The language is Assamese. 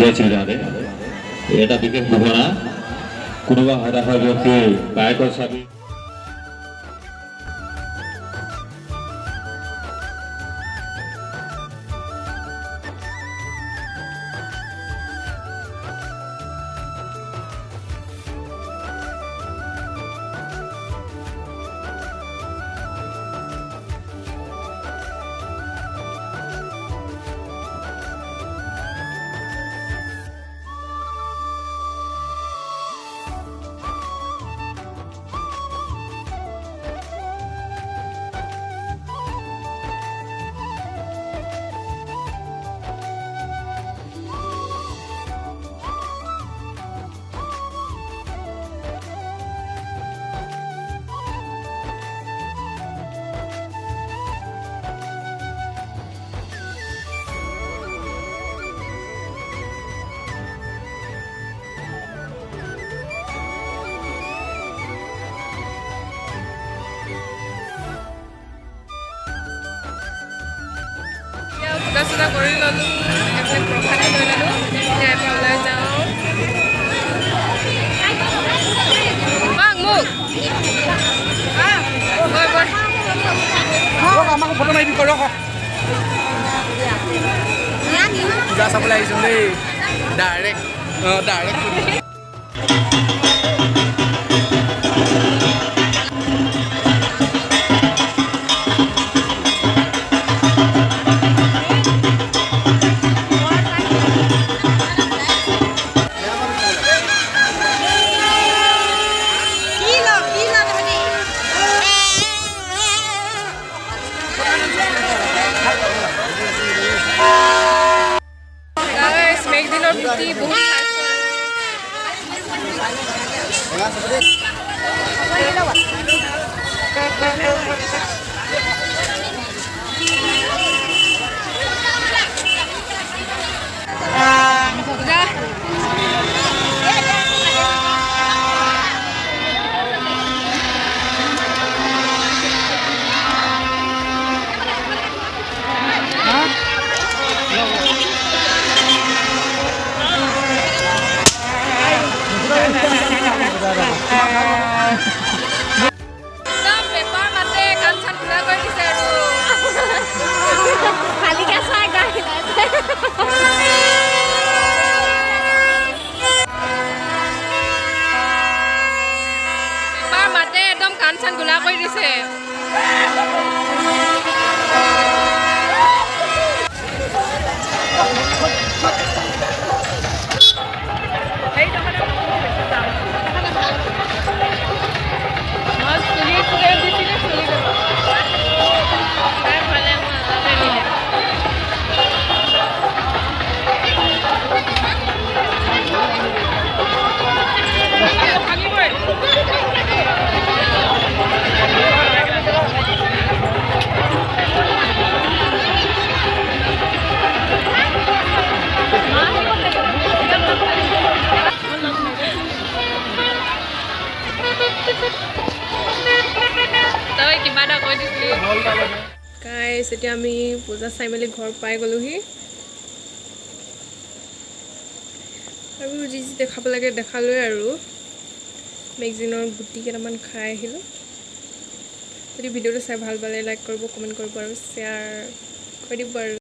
দিয়েছিল তাতে এটা বিশেষ ঘটনা কোনোবা হতাশা ব্যক্তি বাইকৰ চাবি Sudah goreng lalu, efek profannya lalu, ya kalau jauh, bang muk, boy boy, kamu foto main di kolok kok? Tidak sampai lagi sini, direct. Buti बहुत কাঞ্চন গুলা কৰি দিছে Guys, এতিয়া আমি পূজা চাই মেলি ঘৰ পাই গলোহি আৰু যি যি দেখাব লাগে দেখালোৱে আৰু মেগজিনৰ গুটি কেইটামান খাই আহিলোঁ যদি ভিডিঅ'টো চাই ভাল পালে লাইক কৰিব কমেণ্ট কৰিব আৰু শ্বেয়াৰ কৰি দিব আৰু